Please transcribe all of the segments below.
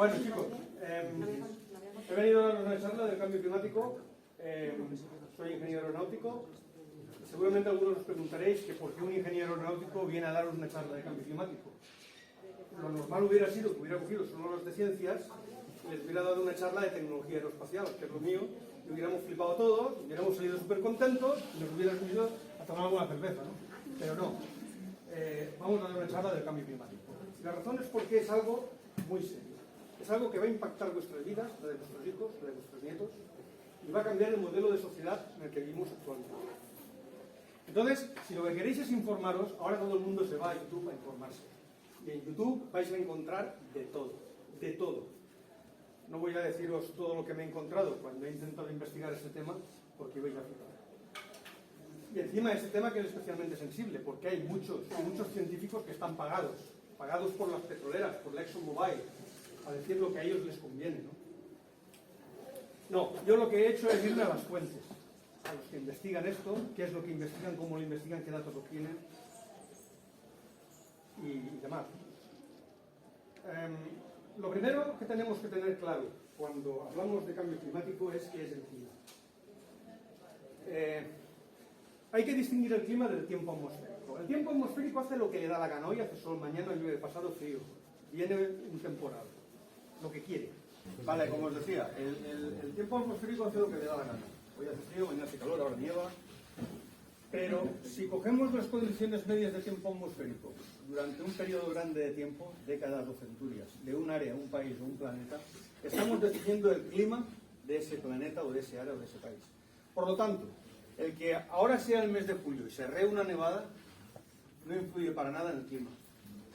Bueno, chicos, he venido a dar una charla del cambio climático. Soy ingeniero aeronáutico. Seguramente algunos os preguntaréis que por qué un ingeniero aeronáutico viene a daros una charla de cambio climático. Lo normal hubiera sido que hubiera cogido solo los de ciencias y les hubiera dado una charla de tecnología aeroespacial, que es lo mío, y hubiéramos flipado todos, hubiéramos salido súper contentos y nos hubiéramos ido a tomar alguna cerveza, ¿no? Pero no. Vamos a dar una charla del cambio climático. Y la razón es porque es algo muy serio. Es algo que va a impactar vuestras vidas, la de vuestros hijos, la de vuestros nietos, y va a cambiar el modelo de sociedad en el que vivimos actualmente. Entonces, si lo que queréis es informaros, ahora todo el mundo se va a YouTube a informarse. Y en YouTube vais a encontrar de todo, de todo. No voy a deciros todo lo que me he encontrado cuando he intentado investigar este tema, porque vais a flipar. Y encima este tema que es especialmente sensible, porque hay muchos científicos que están pagados por las petroleras, por la ExxonMobil, a decir lo que a ellos les conviene, ¿no? No, yo lo que he hecho es irme a las fuentes, a los que investigan esto, qué es lo que investigan, cómo lo investigan, qué datos obtienen y demás. Lo primero que tenemos que tener claro cuando hablamos de cambio climático es qué es el clima. Hay que distinguir el clima del tiempo atmosférico. El tiempo atmosférico hace lo que le da la gana. Hoy hace sol, mañana llueve, pasado frío, viene un temporal, lo que quiere. Vale, como os decía, el tiempo atmosférico hace lo que le da la gana. Hoy hace frío, mañana hace calor, ahora nieva. Pero si cogemos las condiciones medias de tiempo atmosférico durante un periodo grande de tiempo, décadas o centurias, de un área, un país o un planeta, estamos definiendo el clima de ese planeta o de ese área o de ese país. Por lo tanto, el que ahora sea el mes de julio y se ree una nevada no influye para nada en el clima,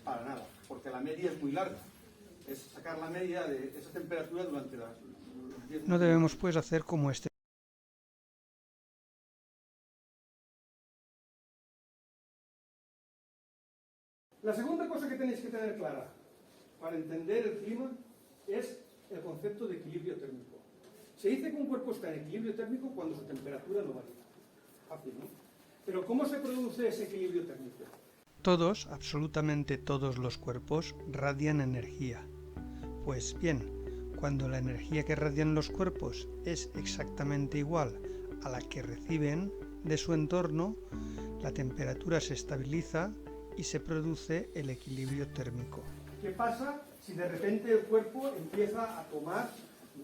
para nada, porque la media es muy larga. Es sacar la media de esa temperatura durante los 10 No debemos pues hacer como este. La segunda cosa que tenéis que tener clara para entender el clima es el concepto de equilibrio térmico. Se dice que un cuerpo está en equilibrio térmico cuando su temperatura no varía. Fácil, ¿no? Pero ¿cómo se produce ese equilibrio térmico? Todos, absolutamente todos los cuerpos radian energía. Pues bien, cuando la energía que radian los cuerpos es exactamente igual a la que reciben de su entorno, la temperatura se estabiliza y se produce el equilibrio térmico. ¿Qué pasa si de repente el cuerpo empieza a tomar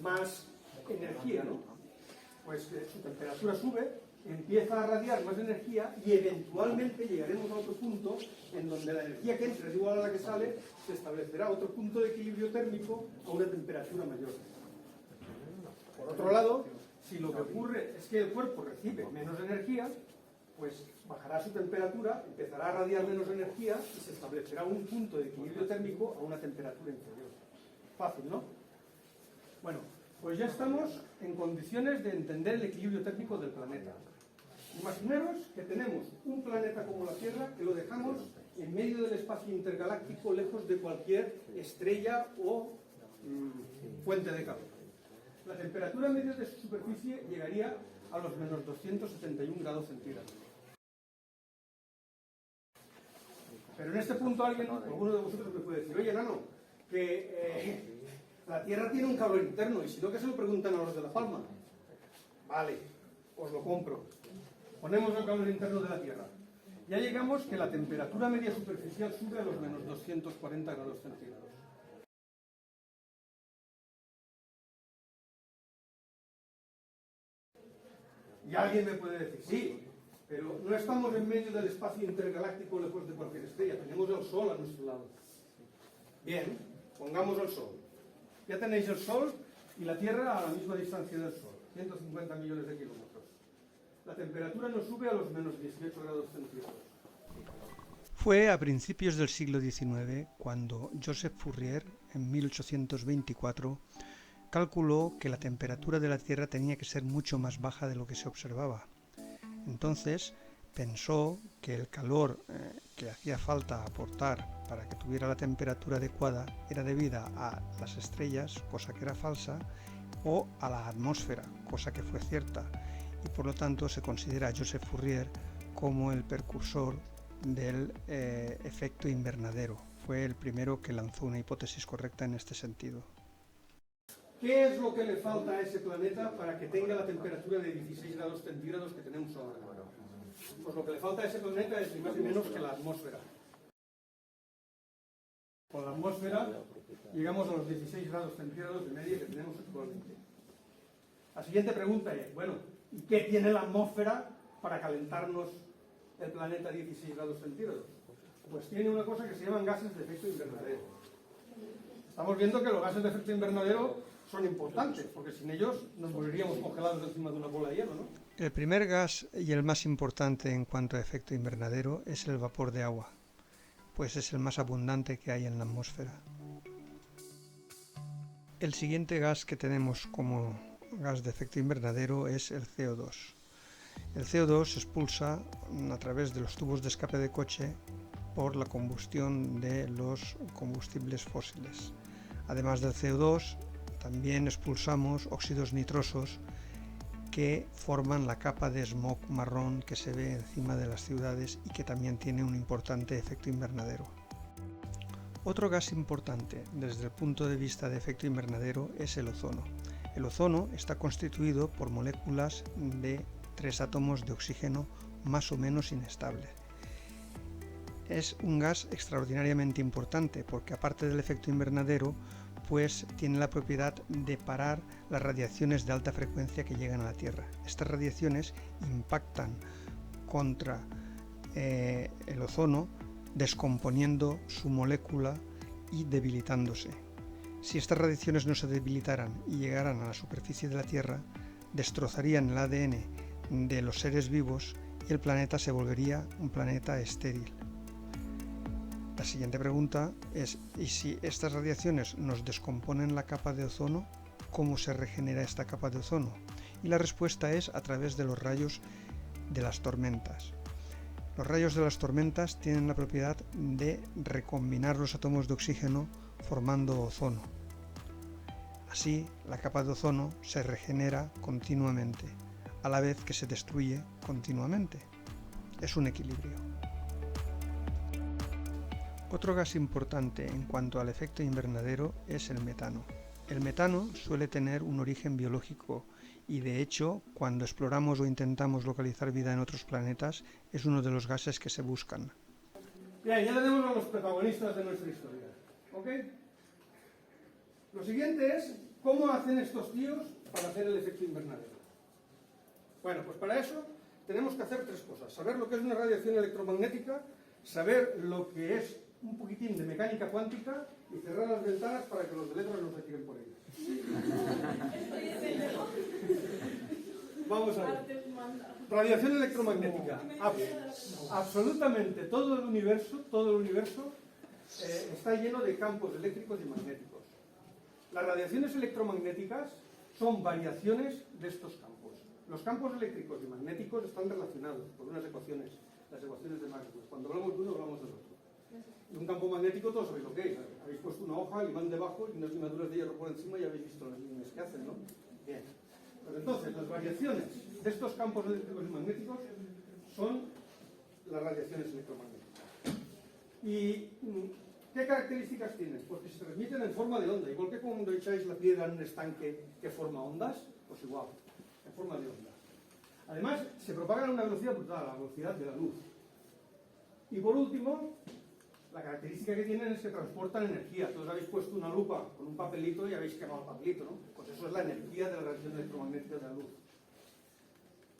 más energía, ¿no? Pues su temperatura sube, empieza a radiar más energía y eventualmente llegaremos a otro punto en donde la energía que entra es igual a la que sale, se establecerá otro punto de equilibrio térmico a una temperatura mayor. Por otro lado, si lo que ocurre es que el cuerpo recibe menos energía, pues bajará su temperatura, empezará a radiar menos energía y se establecerá un punto de equilibrio térmico a una temperatura inferior. Fácil, ¿no? Bueno, pues ya estamos en condiciones de entender el equilibrio térmico del planeta. Imaginaros que tenemos un planeta como la Tierra que lo dejamos en medio del espacio intergaláctico, lejos de cualquier estrella o fuente de calor. La temperatura media de su superficie llegaría a los menos 271 grados centígrados. Pero en este punto alguno de vosotros me puede decir, oye, Nano, que la Tierra tiene un calor interno, y si no, que se lo preguntan a los de La Palma. Vale, os lo compro. Ponemos el calor interno de la Tierra. Ya llegamos que la temperatura media superficial sube a los menos 240 grados centígrados. Y alguien me puede decir, sí, pero no estamos en medio del espacio intergaláctico lejos de cualquier estrella, tenemos el Sol a nuestro lado. Bien, pongamos el Sol. Ya tenéis el Sol y la Tierra a la misma distancia del Sol, 150 millones de kilómetros. La temperatura no sube a los menos 18 grados centígrados. Fue a principios del siglo XIX cuando Joseph Fourier, en 1824, calculó que la temperatura de la Tierra tenía que ser mucho más baja de lo que se observaba. Entonces pensó que el calor que hacía falta aportar para que tuviera la temperatura adecuada era debida a las estrellas, cosa que era falsa, o a la atmósfera, cosa que fue cierta, y por lo tanto se considera a Joseph Fourier como el precursor del efecto invernadero. Fue el primero que lanzó una hipótesis correcta en este sentido. ¿Qué es lo que le falta a ese planeta para que tenga la temperatura de 16 grados centígrados que tenemos ahora? Pues lo que le falta a ese planeta es ni más ni menos que la atmósfera. Con la atmósfera llegamos a los 16 grados centígrados de media que tenemos actualmente. La siguiente pregunta es, bueno, ¿y qué tiene la atmósfera para calentarnos el planeta a 16 grados centígrados? Pues tiene una cosa que se llaman gases de efecto invernadero. Estamos viendo que los gases de efecto invernadero son importantes, porque sin ellos nos moriríamos congelados encima de una bola de hielo, ¿no? El primer gas y el más importante en cuanto a efecto invernadero es el vapor de agua, pues es el más abundante que hay en la atmósfera. El siguiente gas que tenemos como gas de efecto invernadero es el CO2. El CO2 se expulsa a través de los tubos de escape de coche por la combustión de los combustibles fósiles. Además del CO2, también expulsamos óxidos nitrosos que forman la capa de smog marrón que se ve encima de las ciudades y que también tiene un importante efecto invernadero. Otro gas importante desde el punto de vista de efecto invernadero es el ozono. El ozono está constituido por moléculas de 3 átomos de oxígeno más o menos inestables. Es un gas extraordinariamente importante porque aparte del efecto invernadero, pues tiene la propiedad de parar las radiaciones de alta frecuencia que llegan a la Tierra. Estas radiaciones impactan contra el ozono, descomponiendo su molécula y debilitándose. Si estas radiaciones no se debilitaran y llegaran a la superficie de la Tierra, destrozarían el ADN de los seres vivos y el planeta se volvería un planeta estéril. La siguiente pregunta es, ¿y si estas radiaciones nos descomponen la capa de ozono? ¿Cómo se regenera esta capa de ozono? Y la respuesta es a través de los rayos de las tormentas. Los rayos de las tormentas tienen la propiedad de recombinar los átomos de oxígeno formando ozono. Así, la capa de ozono se regenera continuamente, a la vez que se destruye continuamente. Es un equilibrio. Otro gas importante en cuanto al efecto invernadero es el metano. El metano suele tener un origen biológico y de hecho, cuando exploramos o intentamos localizar vida en otros planetas, es uno de los gases que se buscan. Bien, ya tenemos a los protagonistas de nuestra historia, ¿ok? Lo siguiente es, ¿cómo hacen estos tíos para hacer el efecto invernadero? Bueno, pues para eso tenemos que hacer 3 cosas. Saber lo que es una radiación electromagnética, saber lo que es un poquitín de mecánica cuántica y cerrar las ventanas para que los de letras no se tiren por ellas. Vamos a ver. Radiación electromagnética. Absolutamente todo el universo está lleno de campos eléctricos y magnéticos. Las radiaciones electromagnéticas son variaciones de estos campos. Los campos eléctricos y magnéticos están relacionados por unas ecuaciones, las ecuaciones de Maxwell. Cuando hablamos de uno, hablamos del otro. Y un campo magnético, todos sabéis lo que es. Habéis puesto una hoja, el imán debajo y unas limaduras de hierro por encima y habéis visto las líneas que hacen, ¿no? Bien. Pues entonces, las variaciones de estos campos eléctricos y magnéticos son las radiaciones electromagnéticas. ¿Y qué características tienen? Pues que se transmiten en forma de onda. Igual que cuando echáis la piedra en un estanque que forma ondas, pues igual, en forma de onda. Además, se propagan a una velocidad brutal, a la velocidad de la luz. Y por último, la característica que tienen es que transportan energía. Todos habéis puesto una lupa con un papelito y habéis quemado el papelito, ¿no? Pues eso es la energía de la radiación electromagnética de la luz.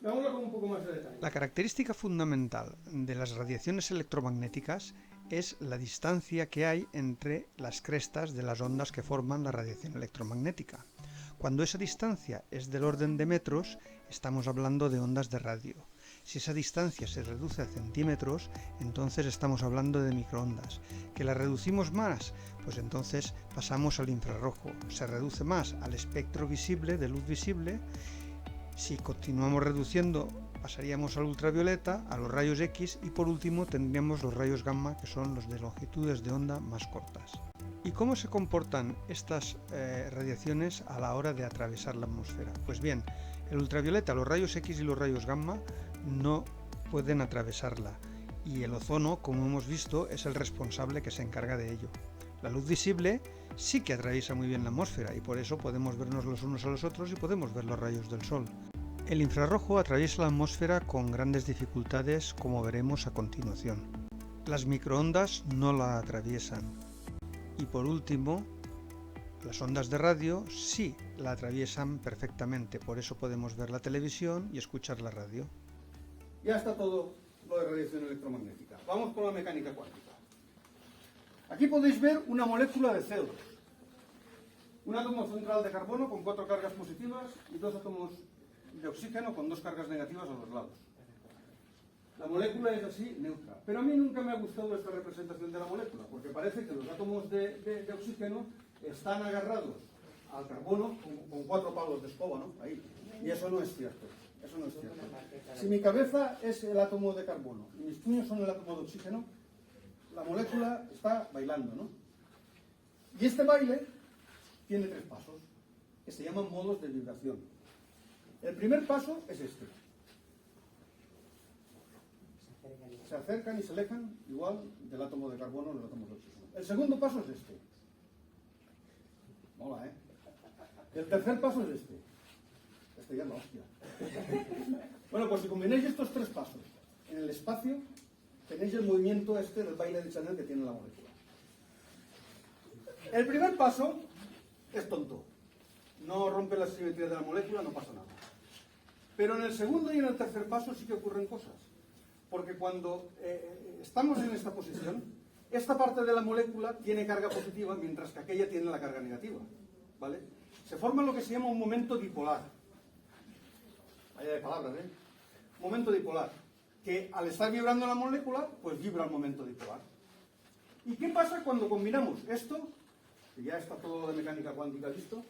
Veámoslo con un poco más de detalle. La característica fundamental de las radiaciones electromagnéticas es la distancia que hay entre las crestas de las ondas que forman la radiación electromagnética. Cuando esa distancia es del orden de metros, estamos hablando de ondas de radio. Si esa distancia se reduce a centímetros, entonces estamos hablando de microondas. ¿Que la reducimos más? Pues entonces pasamos al infrarrojo. Se reduce más al espectro visible, de luz visible. Si continuamos reduciendo, pasaríamos al ultravioleta, a los rayos X y por último tendríamos los rayos gamma, que son los de longitudes de onda más cortas. ¿Y cómo se comportan estas radiaciones a la hora de atravesar la atmósfera? Pues bien, el ultravioleta, los rayos X y los rayos gamma no pueden atravesarla y el ozono, como hemos visto, es el responsable que se encarga de ello. La luz visible sí que atraviesa muy bien la atmósfera y por eso podemos vernos los unos a los otros y podemos ver los rayos del sol. El infrarrojo atraviesa la atmósfera con grandes dificultades, como veremos a continuación. Las microondas no la atraviesan. Y por último, las ondas de radio sí la atraviesan perfectamente, por eso podemos ver la televisión y escuchar la radio. Ya está todo lo de radiación electromagnética. Vamos con la mecánica cuántica. Aquí podéis ver una molécula de CO2. Un átomo central de carbono con 4 cargas positivas y 2 átomos de oxígeno con 2 cargas negativas a los lados. La molécula es así, neutra. Pero a mí nunca me ha gustado esta representación de la molécula, porque parece que los átomos de oxígeno están agarrados al carbono con 4 palos de escoba, ¿no? Ahí. Y eso no es cierto. Eso no es cierto. Si mi cabeza es el átomo de carbono y mis puños son el átomo de oxígeno, la molécula está bailando, ¿no? Y este baile tiene 3 pasos, que se llaman modos de vibración. El primer paso es este. Se acercan y se alejan igual del átomo de carbono del átomo de oxígeno. El segundo paso es este. Mola, ¿eh? El tercer paso es este. Este ya es la hostia. Bueno, pues si combináis estos 3 pasos en el espacio, tenéis el movimiento este del baile de Chanel que tiene la molécula. El primer paso es tonto. No rompe la simetría de la molécula, no pasa nada. Pero en el segundo y en el tercer paso sí que ocurren cosas. Porque cuando estamos en esta posición, esta parte de la molécula tiene carga positiva, mientras que aquella tiene la carga negativa. ¿Vale? Se forma lo que se llama un momento dipolar. Vaya de palabras, ¿eh? Momento dipolar. Que al estar vibrando la molécula, pues vibra el momento dipolar. ¿Y qué pasa cuando combinamos esto, que ya está todo lo de mecánica cuántica listo,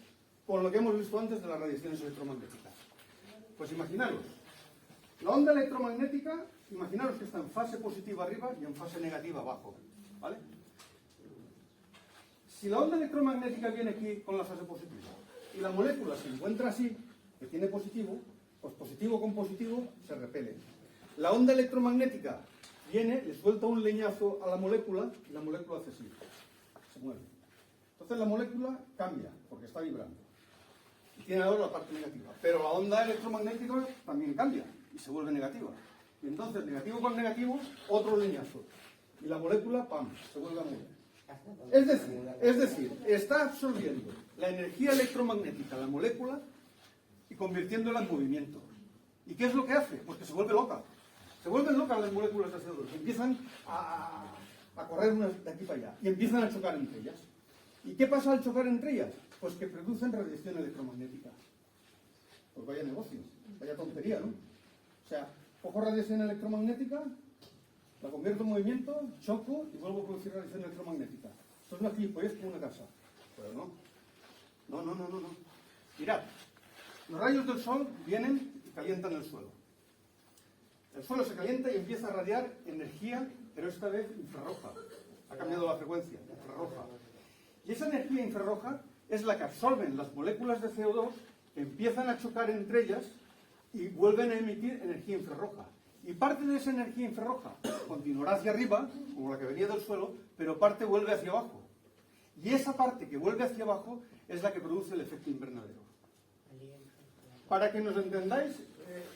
con lo que hemos visto antes de las radiaciones electromagnéticas? Pues imaginaros, la onda electromagnética, imaginaros que está en fase positiva arriba y en fase negativa abajo, ¿vale? Si la onda electromagnética viene aquí con la fase positiva y la molécula se encuentra así, que tiene positivo, pues positivo con positivo se repelen. La onda electromagnética viene, le suelta un leñazo a la molécula y la molécula hace así, se mueve. Entonces la molécula cambia, porque está vibrando. Y tiene ahora la parte negativa. Pero la onda electromagnética también cambia y se vuelve negativa. Y entonces, negativo con negativo, otro leñazo. Y la molécula, ¡pam!, se vuelve a mover. Es decir, está absorbiendo la energía electromagnética, la molécula, y convirtiéndola en movimiento. ¿Y qué es lo que hace? Pues que se vuelve loca. Se vuelven locas las moléculas de CO2. Empiezan a correr unas de aquí para allá. Y empiezan a chocar entre ellas. ¿Y qué pasa al chocar entre ellas? Pues que producen radiación electromagnética. Pues vaya negocio, vaya tontería, ¿no? O sea, cojo radiación electromagnética, la convierto en movimiento, choco y vuelvo a producir radiación electromagnética. Esto es una gilipollez como una casa. Pero no. No. Mirad, los rayos del sol vienen y calientan el suelo. El suelo se calienta y empieza a radiar energía, pero esta vez infrarroja. Ha cambiado la frecuencia, infrarroja. Y esa energía infrarroja es la que absorben las moléculas de CO2, que empiezan a chocar entre ellas y vuelven a emitir energía infrarroja. Y parte de esa energía infrarroja continuará hacia arriba, como la que venía del suelo, pero parte vuelve hacia abajo. Y esa parte que vuelve hacia abajo es la que produce el efecto invernadero. Para que nos entendáis,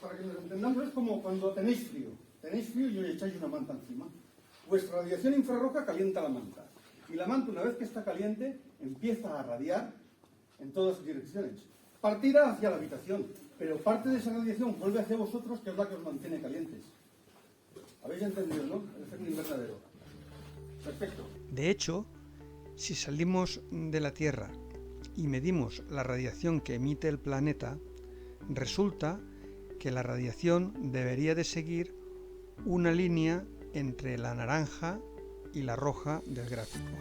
para que nos entendamos, es como cuando tenéis frío y os echáis una manta encima. Vuestra radiación infrarroja calienta la manta. Y la manta, una vez que está caliente, empieza a radiar en todas direcciones. Parte irá hacia la habitación, pero parte de esa radiación vuelve hacia vosotros, que es la que os mantiene calientes. ¿Habéis entendido, no? El efecto invernadero. Perfecto. De hecho, si salimos de la Tierra y medimos la radiación que emite el planeta, resulta que la radiación debería de seguir una línea entre la naranja y la roja del gráfico.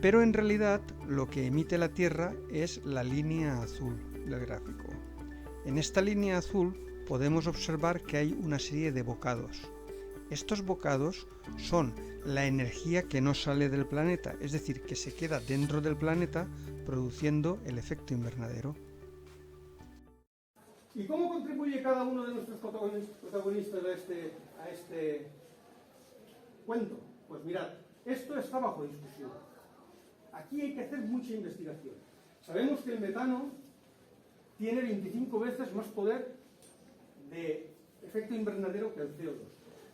Pero en realidad lo que emite la Tierra es la línea azul del gráfico. En esta línea azul podemos observar que hay una serie de bocados. Estos bocados son la energía que no sale del planeta, es decir, que se queda dentro del planeta produciendo el efecto invernadero. ¿Y cómo contribuye cada uno de nuestros protagonistas a este cuento? Pues mirad, esto está bajo discusión. Aquí hay que hacer mucha investigación. Sabemos que el metano tiene 25 veces más poder de efecto invernadero que el CO2,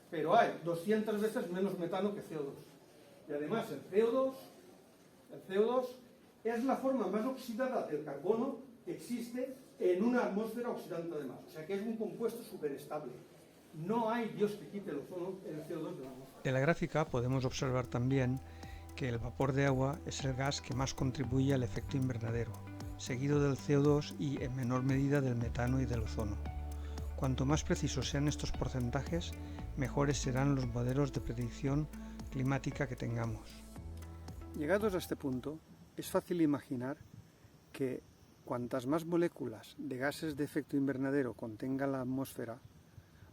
pero hay 200 veces menos metano que CO2. Y además el CO2 es la forma más oxidada del carbono que existe en una atmósfera oxidante además. O sea que es un compuesto superestable. No hay Dios que quite el CO2 de la atmósfera. De la gráfica podemos observar también que el vapor de agua es el gas que más contribuye al efecto invernadero, seguido del CO2 y en menor medida del metano y del ozono. Cuanto más precisos sean estos porcentajes, mejores serán los modelos de predicción climática que tengamos. Llegados a este punto, es fácil imaginar que cuantas más moléculas de gases de efecto invernadero contenga la atmósfera,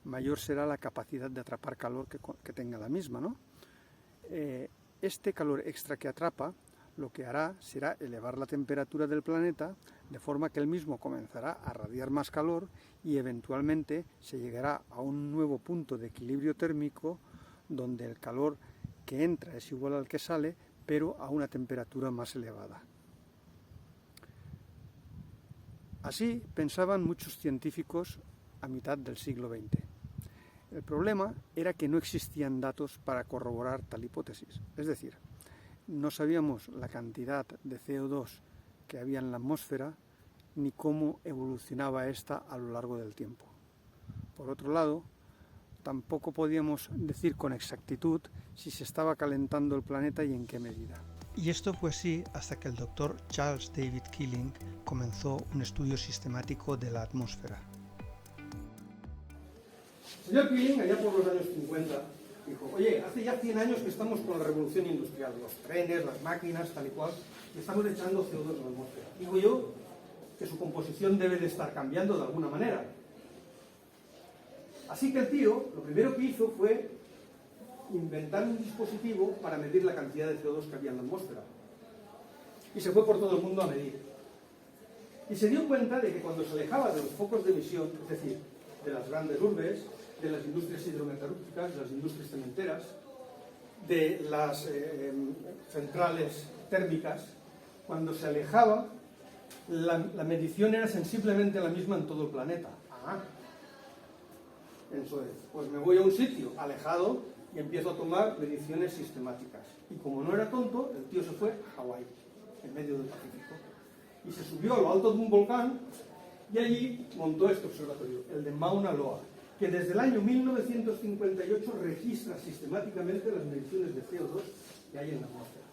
mayor será la capacidad de atrapar calor que tenga la misma, ¿no? Este calor extra que atrapa lo que hará será elevar la temperatura del planeta de forma que el mismo comenzará a radiar más calor y eventualmente se llegará a un nuevo punto de equilibrio térmico donde el calor que entra es igual al que sale, pero a una temperatura más elevada. Así pensaban muchos científicos a mitad del siglo XX. El problema era que no existían datos para corroborar tal hipótesis, es decir, no sabíamos la cantidad de CO2 que había en la atmósfera ni cómo evolucionaba esta a lo largo del tiempo. Por otro lado, tampoco podíamos decir con exactitud si se estaba calentando el planeta y en qué medida. Y esto fue así hasta que el doctor Charles David Keeling comenzó un estudio sistemático de la atmósfera. El señor Keeling, allá por los años 50, dijo, oye, hace ya 100 años que estamos con la revolución industrial, los trenes, las máquinas, tal y cual, y estamos echando CO2 a la atmósfera. Digo yo que su composición debe de estar cambiando de alguna manera. Así que el tío, lo primero que hizo fue inventar un dispositivo para medir la cantidad de CO2 que había en la atmósfera. Y se fue por todo el mundo a medir. Y se dio cuenta de que cuando se alejaba de los focos de emisión, es decir, de las grandes urbes, de las industrias hidrometalúrgicas, de las industrias cementeras, de las centrales térmicas, cuando se alejaba, la medición era sensiblemente la misma en todo el planeta. Eso es, pues me voy a un sitio alejado y empiezo a tomar mediciones sistemáticas. Y como no era tonto, el tío se fue a Hawái, en medio del Pacífico, y se subió a lo alto de un volcán y allí montó este observatorio, el de Mauna Loa, que desde el año 1958 registra sistemáticamente las mediciones de CO2 que hay en la atmósfera.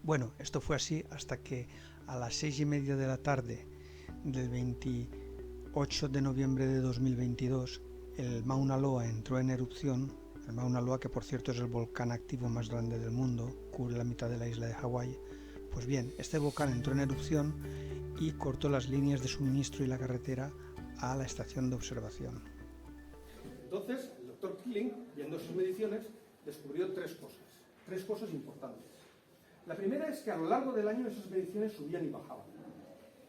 Bueno, esto fue así hasta que a las 6:30 de la tarde del 28 de noviembre de 2022 el Mauna Loa entró en erupción. El Mauna Loa, que por cierto es el volcán activo más grande del mundo, cubre la mitad de la isla de Hawái. Pues bien, este volcán entró en erupción y cortó las líneas de suministro y la carretera a la estación de observación. Entonces, el doctor Keeling, viendo sus mediciones, descubrió tres cosas importantes. La primera es que a lo largo del año esas mediciones subían y bajaban.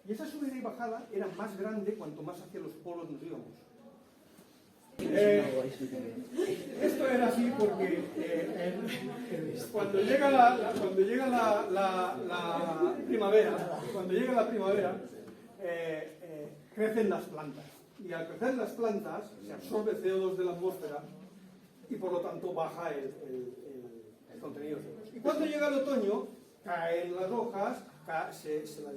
Y esa subida y bajada era más grande cuanto más hacia los polos nos íbamos. Esto era así porque cuando llega la primavera, crecen las plantas. Y al crecer las plantas se absorbe CO2 de la atmósfera y por lo tanto baja el contenido de CO2. Y cuando llega el otoño, caen las hojas, la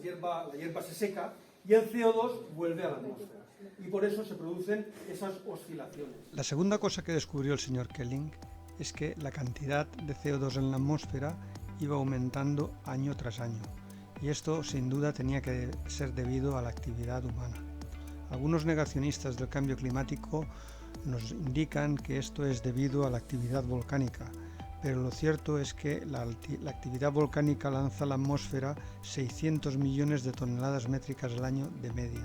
hierba se seca y el CO2 vuelve a la atmósfera. Y por eso se producen esas oscilaciones. La segunda cosa que descubrió el señor Keeling es que la cantidad de CO2 en la atmósfera iba aumentando año tras año. Y esto sin duda tenía que ser debido a la actividad humana. Algunos negacionistas del cambio climático nos indican que esto es debido a la actividad volcánica, pero lo cierto es que la actividad volcánica lanza a la atmósfera 600 millones de toneladas métricas al año de media,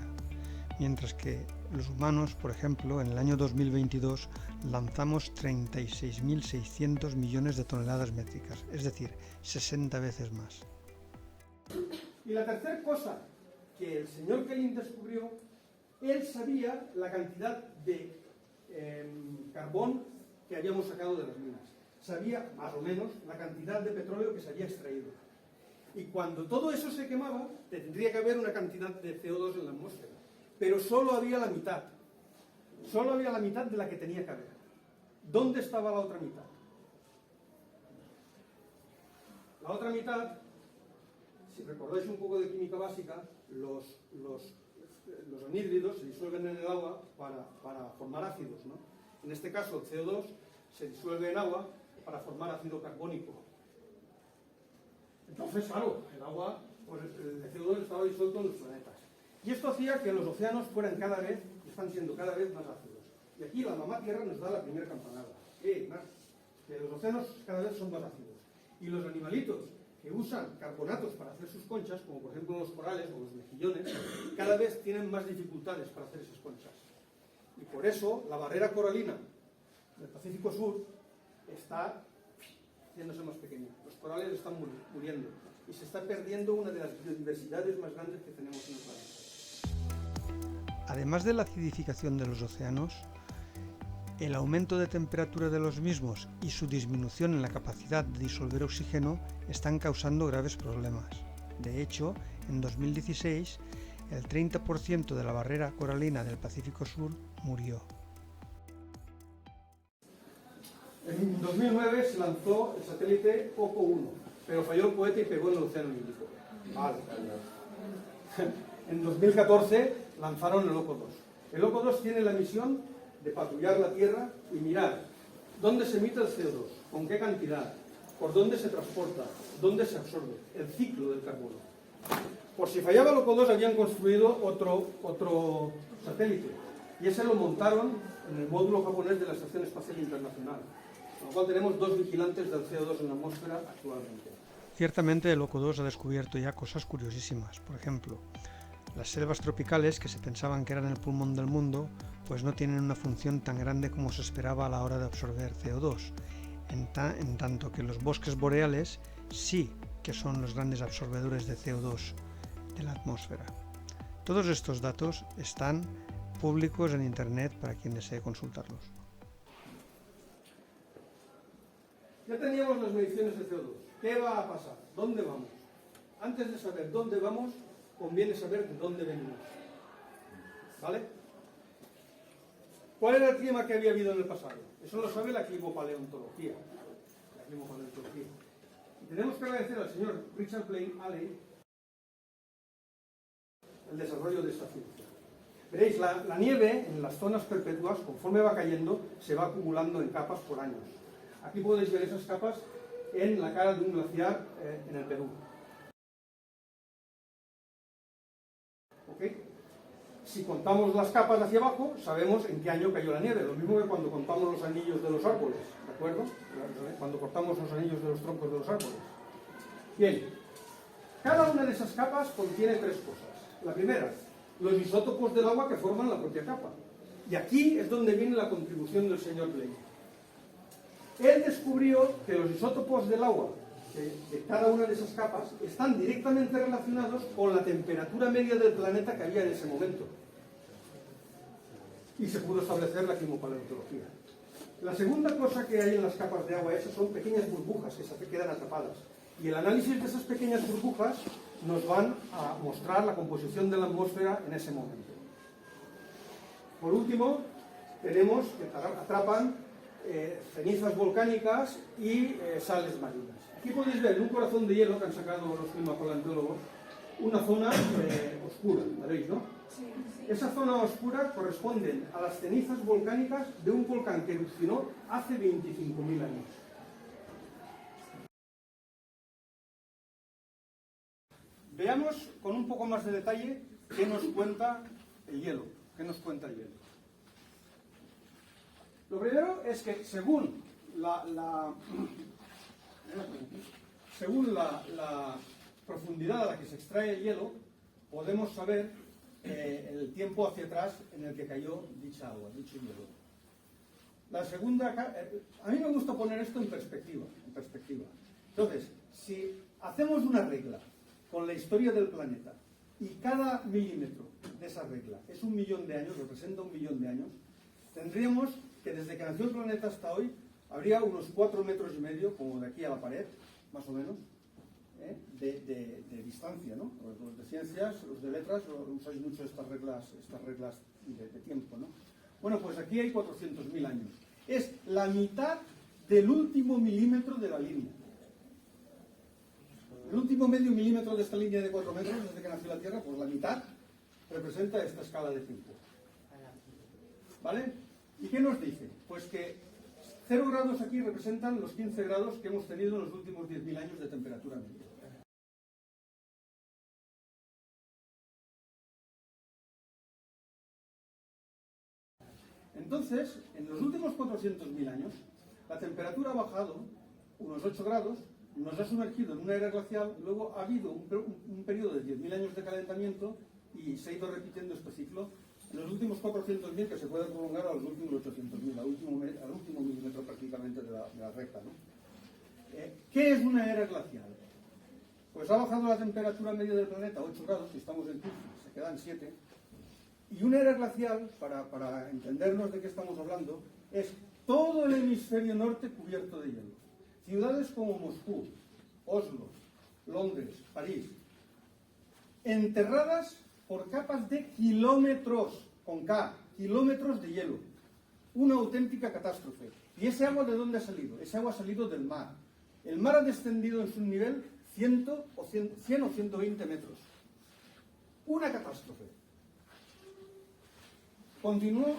mientras que los humanos, por ejemplo, en el año 2022 lanzamos 36.600 millones de toneladas métricas, es decir, 60 veces más. Y la tercera cosa que el señor Keeling descubrió, él sabía la cantidad de carbón que habíamos sacado de las minas. Sabía, más o menos, la cantidad de petróleo que se había extraído. Y cuando todo eso se quemaba, tendría que haber una cantidad de CO2 en la atmósfera. Pero solo había la mitad. Solo había la mitad de la que tenía que haber. ¿Dónde estaba la otra mitad? La otra mitad, si recordáis un poco de química básica, los anhídridos se disuelven en el agua para formar ácidos, ¿no? En este caso, el CO2 se disuelve en agua para formar ácido carbónico. Entonces, claro, el agua, pues el CO2 estaba disuelto en los planetas. Y esto hacía que los océanos fueran están siendo cada vez más ácidos. Y aquí la mamá Tierra nos da la primera campanada. Que los océanos cada vez son más ácidos. Y los animalitos que usan carbonatos para hacer sus conchas, como por ejemplo los corales o los mejillones, cada vez tienen más dificultades para hacer esas conchas. Y por eso la barrera coralina del Pacífico Sur está haciéndose más pequeña. Los corales están muriendo y se está perdiendo una de las biodiversidades más grandes que tenemos en el planeta. Además de la acidificación de los océanos, el aumento de temperatura de los mismos y su disminución en la capacidad de disolver oxígeno están causando graves problemas. De hecho, en 2016, el 30% de la barrera coralina del Pacífico Sur murió. En 2009 se lanzó el satélite POCO-1, pero falló el cohete y pegó en el Océano Índico. Vale. En 2014 lanzaron el OCO-2. El OCO-2 tiene la misión de patrullar la Tierra y mirar dónde se emite el CO2, con qué cantidad, por dónde se transporta, dónde se absorbe, el ciclo del carbono. Por si fallaba el OCO-2 habían construido otro satélite y ese lo montaron en el módulo japonés de la Estación Espacial Internacional, con lo cual tenemos 2 vigilantes del CO2 en la atmósfera actualmente. Ciertamente el OCO-2 ha descubierto ya cosas curiosísimas. Por ejemplo, las selvas tropicales, que se pensaban que eran el pulmón del mundo, pues no tienen una función tan grande como se esperaba a la hora de absorber CO2, en tanto que los bosques boreales sí que son los grandes absorbedores de CO2 de la atmósfera. Todos estos datos están públicos en Internet para quien desee consultarlos. Ya teníamos las mediciones de CO2. ¿Qué va a pasar? ¿Dónde vamos? Antes de saber dónde vamos, conviene saber de dónde venimos. ¿Vale? ¿Cuál era el clima que había habido en el pasado? Eso lo sabe la climopaleontología. Y tenemos que agradecer al señor Richard Blaine Alley el desarrollo de esta ciencia. Veréis, la nieve en las zonas perpetuas, conforme va cayendo, se va acumulando en capas por años. Aquí podéis ver esas capas en la cara de un glaciar en el Perú. ¿Okay? Si contamos las capas hacia abajo, sabemos en qué año cayó la nieve. Lo mismo que cuando contamos los anillos de los árboles, ¿de acuerdo? Cuando cortamos los anillos de los troncos de los árboles. Bien, cada una de esas capas contiene 3 cosas. La primera, los isótopos del agua que forman la propia capa. Y aquí es donde viene la contribución del señor Blaine. Él descubrió que los isótopos del agua de cada una de esas capas están directamente relacionados con la temperatura media del planeta que había en ese momento. Y se pudo establecer la climopaleontología. La segunda cosa que hay en las capas de agua esas son pequeñas burbujas que se quedan atrapadas. Y el análisis de esas pequeñas burbujas nos van a mostrar la composición de la atmósfera en ese momento. Por último, tenemos que atrapan cenizas volcánicas y sales marinas. Aquí podéis ver en un corazón de hielo que han sacado los climopaleontólogos una zona oscura, ¿la veis, no? Sí. Esa zona oscura corresponde a las cenizas volcánicas de un volcán que erupcionó hace 25.000 años. Veamos con un poco más de detalle qué nos cuenta el hielo. ¿Qué nos cuenta el hielo? Lo primero es que según la profundidad a la que se extrae el hielo, podemos saber el tiempo hacia atrás en el que cayó dicha agua, dicho hielo. La segunda, a mí me gusta poner esto en perspectiva. Entonces, si hacemos una regla con la historia del planeta y cada milímetro de esa regla es 1 millón de años, representa 1 millón de años, tendríamos que desde que nació el planeta hasta hoy habría unos 4,5 metros, como de aquí a la pared, más o menos, de distancia, ¿no? Los de ciencias, los de letras, usáis mucho estas reglas de tiempo, ¿no? Bueno, pues aquí hay 400.000 años. Es la mitad del último milímetro de la línea. El último medio milímetro de esta línea de 4 metros desde que nació la Tierra, pues la mitad representa esta escala de tiempo. ¿Vale? ¿Y qué nos dice? Pues que 0 grados aquí representan los 15 grados que hemos tenido en los últimos 10.000 años de temperatura media. Entonces, en los últimos 400.000 años, la temperatura ha bajado unos 8 grados, nos ha sumergido en una era glacial, luego ha habido un periodo de 10.000 años de calentamiento y se ha ido repitiendo este ciclo en los últimos 400.000 que se puede prolongar a los últimos 800.000, al último milímetro prácticamente de la recta, ¿no? ¿Qué es una era glacial? Pues ha bajado la temperatura media del planeta 8 grados, si estamos en 15, se quedan 7. Y una era glacial, para entendernos de qué estamos hablando, es todo el hemisferio norte cubierto de hielo. Ciudades como Moscú, Oslo, Londres, París, enterradas por capas de kilómetros, con K, kilómetros de hielo. Una auténtica catástrofe. ¿Y ese agua de dónde ha salido? Ese agua ha salido del mar. El mar ha descendido en su nivel 100 o 120 metros. Una catástrofe. Continúo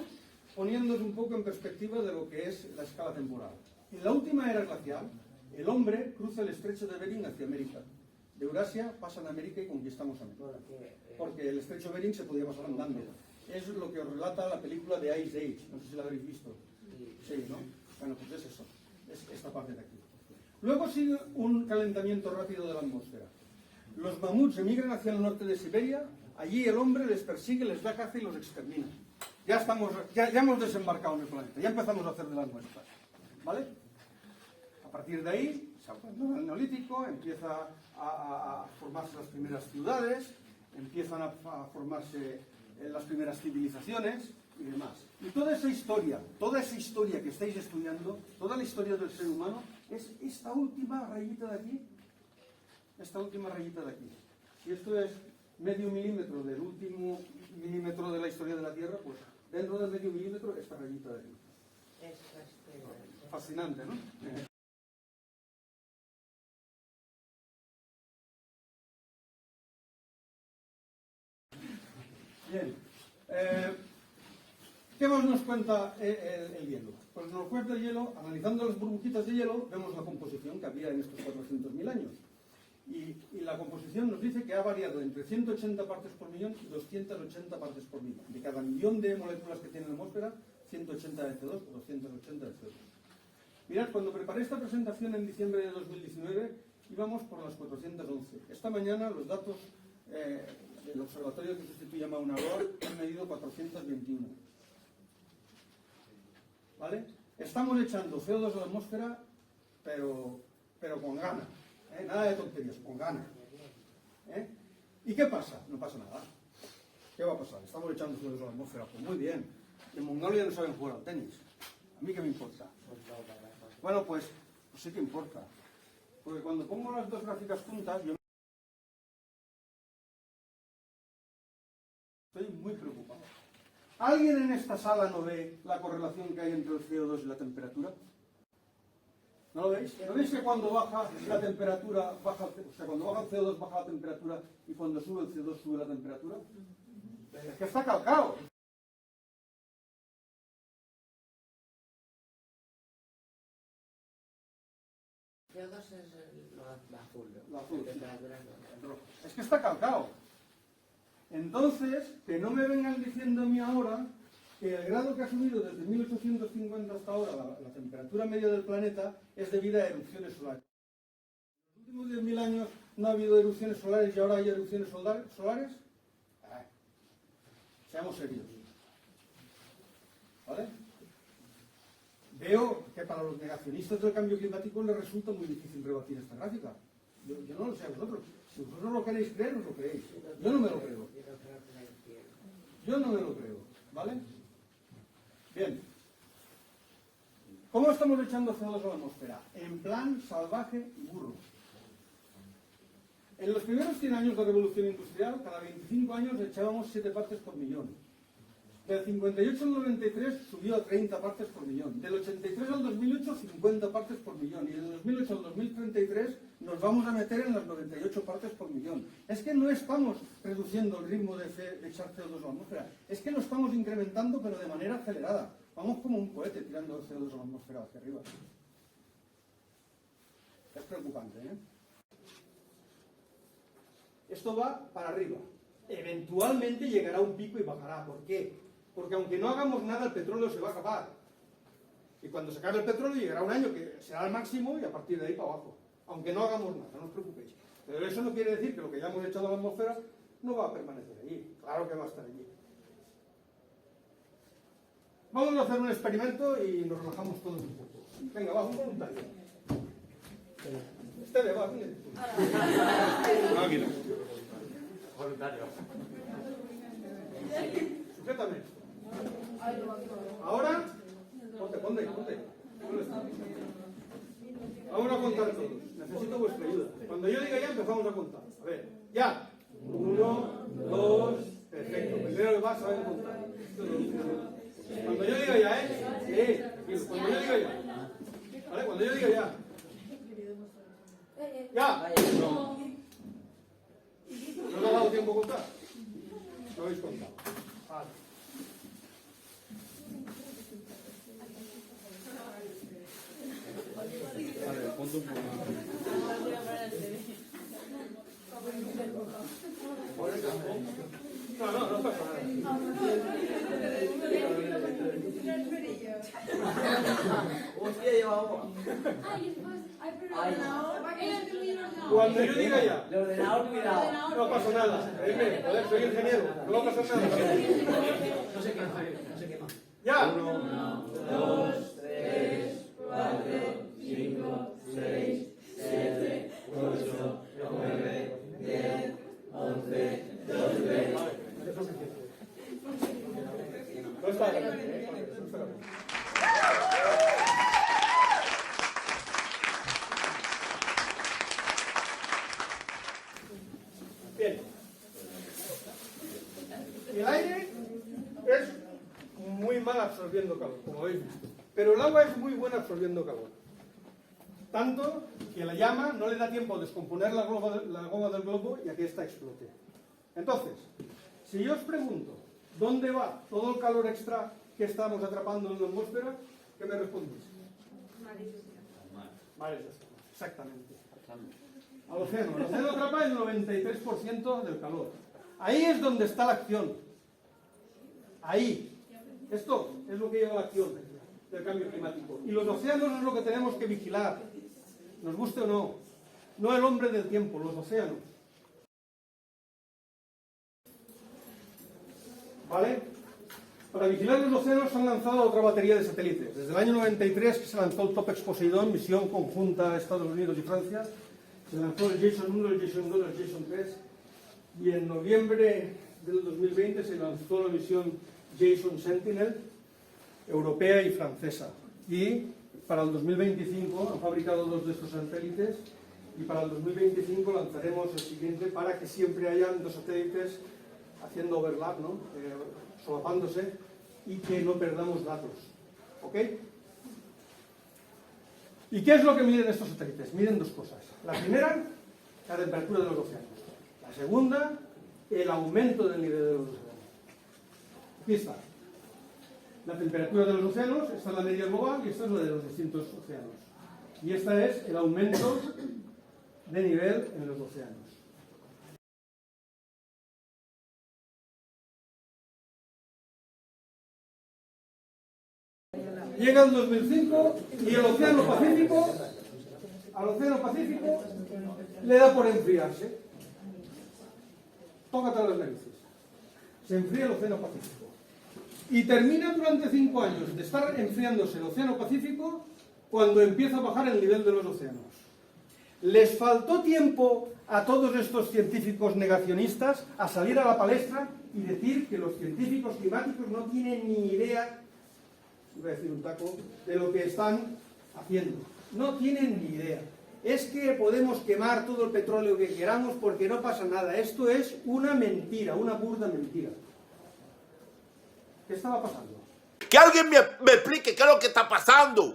poniéndonos un poco en perspectiva de lo que es la escala temporal. En la última era glacial, el hombre cruza el estrecho de Bering hacia América. De Eurasia pasan a América y conquistamos América. Porque el estrecho de Bering se podía pasar andando. Es lo que os relata la película de Ice Age. No sé si la habréis visto. Sí, ¿no? Bueno, pues es eso. Es esta parte de aquí. Luego sigue un calentamiento rápido de la atmósfera. Los mamuts emigran hacia el norte de Siberia. Allí el hombre les persigue, les da caza y los extermina. Ya hemos desembarcado en el planeta. Ya empezamos a hacer de las nuestras. ¿Vale? A partir de ahí, se abandona el neolítico, empieza a formarse las primeras ciudades, empiezan a formarse las primeras civilizaciones y demás. Y toda esa historia que estáis estudiando, toda la historia del ser humano, es esta última rayita de aquí. Esta última rayita de aquí. Si esto es medio milímetro del último milímetro de la historia de la Tierra, pues dentro del medio milímetro esta rayita de aquí. Fascinante, ¿no? Bien. ¿Qué más nos cuenta el hielo? Pues nos cuenta el hielo, analizando las burbujitas de hielo, vemos la composición que había en estos 400.000 años. Y la composición nos dice que ha variado entre 180 partes por millón y 280 partes por millón. De cada millón de moléculas que tiene la atmósfera, 180 de CO2 o 280 de CO2. Mirad, cuando preparé esta presentación en diciembre de 2019, íbamos por las 411. Esta mañana los datos del observatorio que sustituye a Mauna Loa han medido 421. ¿Vale? Estamos echando CO2 a la atmósfera, pero con ganas. Nada de tonterías, con ganas. ¿Y qué pasa? No pasa nada. ¿Qué va a pasar? Estamos echando CO2 a la atmósfera. Pues muy bien. En Mongolia no saben jugar al tenis. ¿A mí qué me importa? Bueno, pues sí que importa. Porque cuando pongo las dos gráficas juntas, yo estoy muy preocupado. ¿Alguien en esta sala no ve la correlación que hay entre el CO2 y la temperatura? ¿No lo veis? ¿No veis que cuando baja la temperatura, cuando baja el CO2 baja la temperatura y cuando sube el CO2 sube la temperatura? Es que está calcado. CO2 es la azul, ¿no? La azul, La sí. temperatura no. Es que está calcado. Entonces, que no me vengan diciendo a mí ahora que el grado que ha subido desde 1850 hasta ahora la temperatura media del planeta es debido a erupciones solares. En los últimos 10.000 años no ha habido erupciones solares y ahora hay erupciones solares. Seamos serios. ¿Vale? Veo que para los negacionistas del cambio climático les resulta muy difícil rebatir esta gráfica. Yo no lo sé a vosotros. Si vosotros lo queréis creer, os lo creéis. Yo no me lo creo. Yo no me lo creo. ¿Vale? Bien. ¿Cómo estamos echando CO2 a la atmósfera? En plan salvaje y burro. En los primeros 100 años de la revolución industrial, cada 25 años echábamos 7 partes por millón. Del 58 al 93 subió a 30 partes por millón. Del 83 al 2008, 50 partes por millón. Y del 2008 al 2033 nos vamos a meter en las 98 partes por millón. Es que no estamos reduciendo el ritmo de echar CO2 a la atmósfera. Es que lo estamos incrementando, pero de manera acelerada. Vamos como un cohete tirando CO2 a la atmósfera hacia arriba. Es preocupante, ¿eh? Esto va para arriba. Eventualmente llegará un pico y bajará. ¿Por qué? Porque aunque no hagamos nada, el petróleo se va a acabar. Y cuando se acabe el petróleo llegará un año que será el máximo y a partir de ahí para abajo. Aunque no hagamos nada, no os preocupéis. Pero eso no quiere decir que lo que ya hemos echado a la atmósfera no va a permanecer allí. Claro que va a estar allí. Vamos a hacer un experimento y nos relajamos todos un poco. Venga, va, un voluntario. Esteve, va, mire. Máquina. Voluntario. Sujétame. Ahora, ponte ahí. Vamos a contar todos. Necesito vuestra ayuda. Cuando yo diga ya, empezamos a contar. A ver, ya. 1, 2, perfecto. Primero que vas a saber contar. Cuando yo diga ya, ¿eh? Cuando yo diga ya. ¿Vale? Cuando yo diga ya. ¡Ya! No. ¿No os ha dado tiempo a contar? No habéis contado. Vale. Vale, ponte un poco No pasa nada. Hostia, lleva agua. Cuando yo diga ya. El ordenador, cuidado. No pasa nada. Joder, soy ingeniero. No va a pasar nada. No se quema, no se quema. ¡Ya! 1, 2, 3, 4, 5, 6, 7, 8, 9, 10, 11, 12. No está bien. Bien. El aire es muy mal absorbiendo calor, como veis. Pero el agua es muy buena absorbiendo calor. Tanto que la llama no le da tiempo a descomponer la goma del globo y a que ésta explote. Entonces, si yo os pregunto, ¿dónde va todo el calor extra que estamos atrapando en la atmósfera? ¿Qué me respondéis? Mares de océano, exactamente. Al océano. El océano atrapa el 93% del calor. Ahí es donde está la acción. Ahí. Esto es lo que lleva a la acción del cambio climático. Y los océanos es lo que tenemos que vigilar, nos guste o no. No el hombre del tiempo, los océanos. ¿Vale? Para vigilar los océanos se han lanzado otra batería de satélites. Desde el año 93 que se lanzó el Topex Poseidón, misión conjunta a Estados Unidos y Francia. Se lanzó el Jason 1, el Jason 2, el Jason 3. Y en noviembre del 2020 se lanzó la misión Jason Sentinel, europea y francesa. Y para el 2025 han fabricado 2 de estos satélites y para el 2025 lanzaremos el siguiente para que siempre hayan 2 satélites haciendo overlap, ¿no? Solapándose y que no perdamos datos. ¿Ok? ¿Y qué es lo que miden estos satélites? Miden 2 cosas. La primera, la temperatura de los océanos. La segunda, el aumento del nivel de los océanos. Aquí está. La temperatura de los océanos, esta es la media global y esta es la de los distintos océanos. Y esta es el aumento de nivel en los océanos. Llega el 2005 y el océano Pacífico, al océano Pacífico le da por enfriarse. Tócate las narices. Se enfría el océano Pacífico. Y termina durante 5 años de estar enfriándose el océano Pacífico cuando empieza a bajar el nivel de los océanos. Les faltó tiempo a todos estos científicos negacionistas a salir a la palestra y decir que los científicos climáticos no tienen ni idea, iba a decir un taco, de lo que están haciendo. No tienen ni idea. es que podemos quemar todo el petróleo que queramos porque no pasa nada. Esto es una mentira, una burda mentira. ¿Qué estaba pasando? Que alguien me explique qué es lo que está pasando.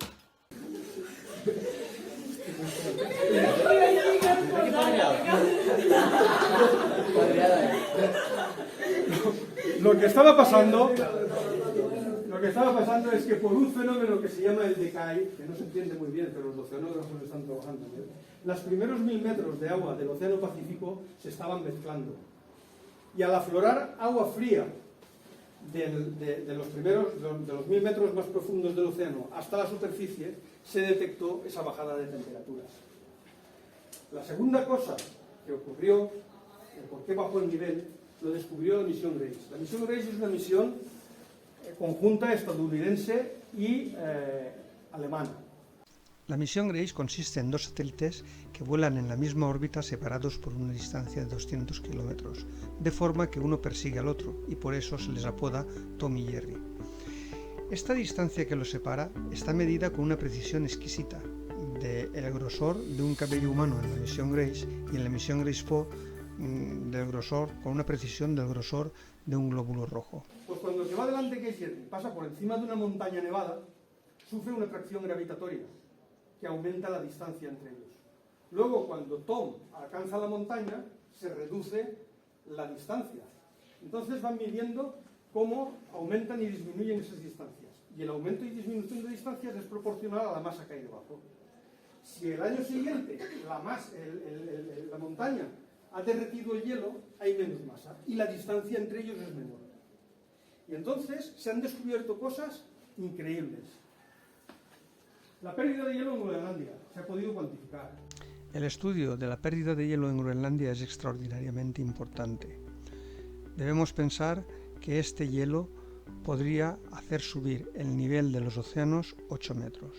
Lo que estaba pasando es que por un fenómeno que se llama el decay, que no se entiende muy bien, pero los oceanógrafos están trabajando en él, los primeros 1000 metros de agua del Océano Pacífico se estaban mezclando. Y al aflorar agua fría de los 1000 metros más profundos del océano hasta la superficie, se detectó esa bajada de temperaturas. La segunda cosa que ocurrió, por qué bajó el nivel, lo descubrió la misión Grace. La misión Grace es una misión conjunta estadounidense y alemana. La misión Grace consiste en 2 satélites que vuelan en la misma órbita separados por una distancia de 200 kilómetros, de forma que uno persigue al otro, y por eso se les apoda Tom y Jerry. Esta distancia que los separa está medida con una precisión exquisita, del grosor de un cabello humano en la misión Grace, y en la misión Grace 4 del grosor, con una precisión del grosor de un glóbulo rojo. Pues cuando se va delante que Jerry pasa por encima de una montaña nevada, sufre una atracción gravitatoria que aumenta la distancia entre ellos. Luego, cuando Tom alcanza la montaña, se reduce la distancia. Entonces van midiendo cómo aumentan y disminuyen esas distancias. Y el aumento y disminución de distancias es proporcional a la masa que hay debajo. Si el año siguiente la montaña ha derretido el hielo, hay menos masa y la distancia entre ellos es menor. Y entonces se han descubierto cosas increíbles. La pérdida de hielo en Groenlandia se ha podido cuantificar. El estudio de la pérdida de hielo en Groenlandia es extraordinariamente importante. Debemos pensar que este hielo podría hacer subir el nivel de los océanos 8 metros.